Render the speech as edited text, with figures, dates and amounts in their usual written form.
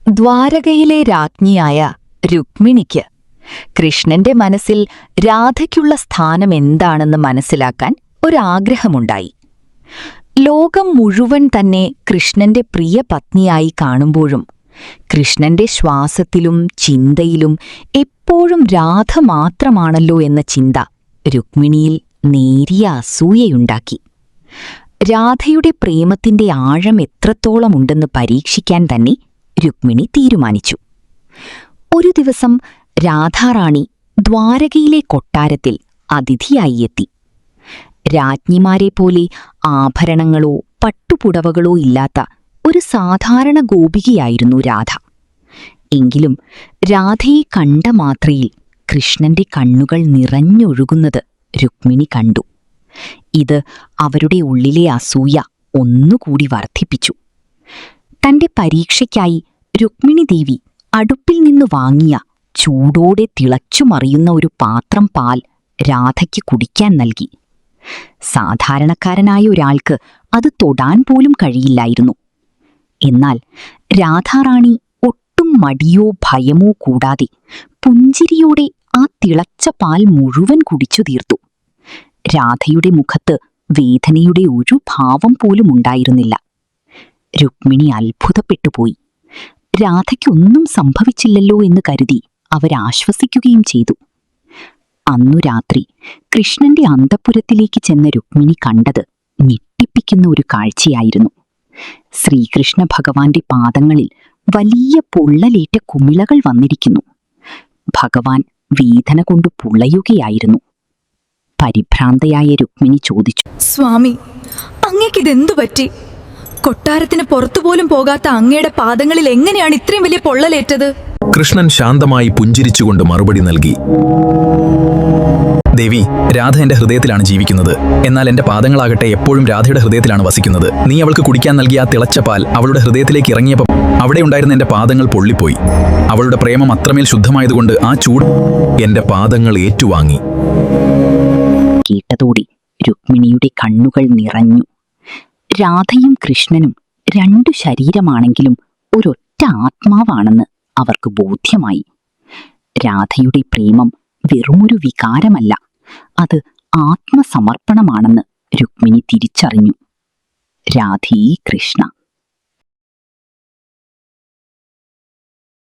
ദ്വാരകയിലെ രാജ്ഞിയായ രുക്മിണിക്ക് കൃഷ്ണന്റെ മനസ്സിൽ രാധയ്ക്കുള്ള സ്ഥാനം എന്താണെന്ന് മനസ്സിലാക്കാൻ ഒരാഗ്രഹമുണ്ടായി. ലോകം മുഴുവൻ തന്നെ കൃഷ്ണന്റെ പ്രിയ പത്നിയായി കാണുമ്പോഴും കൃഷ്ണന്റെ ശ്വാസത്തിലും ചിന്തയിലും എപ്പോഴും രാധ മാത്രമാണല്ലോ എന്ന ചിന്ത രുക്മിണിയിൽ നേരിയ അസൂയയുണ്ടാക്കി. രാധയുടെ പ്രേമത്തിന്റെ ആഴം എത്രത്തോളമുണ്ടെന്ന് പരീക്ഷിക്കാൻ തന്നെ രുക്മിണി തീരുമാനിച്ചു. ഒരു ദിവസം രാധാറാണി ദ്വാരകയിലെ കൊട്ടാരത്തിൽ അതിഥിയായി എത്തി. രാജ്ഞിമാരെപ്പോലെ ആഭരണങ്ങളോ പട്ടുപുടവകളോ ഇല്ലാത്ത ഒരു സാധാരണ ഗോപികയായിരുന്നു രാധ. എങ്കിലും രാധയെ കണ്ട മാത്രയിൽ കൃഷ്ണന്റെ കണ്ണുകൾ നിറഞ്ഞൊഴുകുന്നത് രുക്മിണി കണ്ടു. ഇത് അവരുടെ ഉള്ളിലെ അസൂയ ഒന്നുകൂടി വർദ്ധിപ്പിച്ചു. തന്റെ പരീക്ഷയ്ക്കായി രുക്മിണി ദേവി അടുപ്പിൽ നിന്ന് വാങ്ങിയ ചൂടോടെ തിളച്ചുമറിയുന്ന ഒരു പാത്രം പാൽ രാധയ്ക്ക് കുടിക്കാൻ നൽകി. സാധാരണക്കാരനായ ഒരാൾക്ക് അത് തൊടാൻ പോലും കഴിയില്ലായിരുന്നു. എന്നാൽ രാധാറാണി ഒട്ടും മടിയോ ഭയമോ കൂടാതെ പുഞ്ചിരിയോടെ ആ തിളച്ച പാൽ മുഴുവൻ കുടിച്ചു തീർത്തു. രാധയുടെ മുഖത്ത് വേദനയുടെ ഒരു ഭാവം പോലും ഉണ്ടായിരുന്നില്ല. രുക്മിണി അത്ഭുതപ്പെട്ടുപോയി. രാധയ്ക്കൊന്നും സംഭവിച്ചില്ലല്ലോ എന്ന് കരുതി അവരാശ്വസിക്കുകയും ചെയ്തു. അന്നു രാത്രി കൃഷ്ണന്റെ അന്തഃപുരത്തിലേക്ക് ചെന്ന രുക്മിണി കണ്ടത് ഞെട്ടിപ്പിക്കുന്ന ഒരു കാഴ്ചയായിരുന്നു. ശ്രീകൃഷ്ണ ഭഗവാന്റെ പാദങ്ങളിൽ വലിയ പൊള്ളലേറ്റ കുമിളകൾ വന്നിരിക്കുന്നു. ഭഗവാൻ വേദന കൊണ്ട് പുളയുകയായിരുന്നു. പരിഭ്രാന്തയായ രുക്മിണി ചോദിച്ചു, സ്വാമി, അങ്ങേക്കിതെന്തു പറ്റി? കൊട്ടാരത്തിന് പുറത്തുപോലും പോകാത്ത അങ്ങയുടെ പാദങ്ങളിൽ എങ്ങനെയാണ് ഇത്രയും വലിയ പൊള്ളലേറ്റത്? കൃഷ്ണൻ ശാന്തമായി പുഞ്ചിരിച്ചുകൊണ്ട് മറുപടി നൽകി, ദേവി, രാധ എന്റെ ഹൃദയത്തിലാണ് ജീവിക്കുന്നത്. എന്നാൽ എന്റെ പാദങ്ങളാകട്ടെ എപ്പോഴും രാധയുടെ ഹൃദയത്തിലാണ് വസിക്കുന്നത്. നീ അവൾക്ക് കുടിക്കാൻ നൽകിയ ആ തിളച്ച പാൽ അവളുടെ ഹൃദയത്തിലേക്ക് ഇറങ്ങിയപ്പോൾ അവിടെ ഉണ്ടായിരുന്ന എന്റെ പാദങ്ങൾ പൊള്ളിപ്പോയി. അവളുടെ പ്രേമം അത്രമേൽ ശുദ്ധമായതുകൊണ്ട് ആ ചൂട് എന്റെ പാദങ്ങൾ ഏറ്റുവാങ്ങി. കേട്ടതോടെ രുക്മിണിയുടെ കണ്ണുകൾ നിറഞ്ഞു. രാധയും കൃഷ്ണനും രണ്ടു ശരീരമാണെങ്കിലും ഒരൊറ്റ ആത്മാവാണെന്ന് അവർക്ക് ബോധ്യമായി. രാധയുടെ പ്രേമം വെറുമൊരു വികാരമല്ല, അത് ആത്മസമർപ്പണമാണെന്ന് രുക്മിണി തിരിച്ചറിഞ്ഞു. രാധേ കൃഷ്ണ.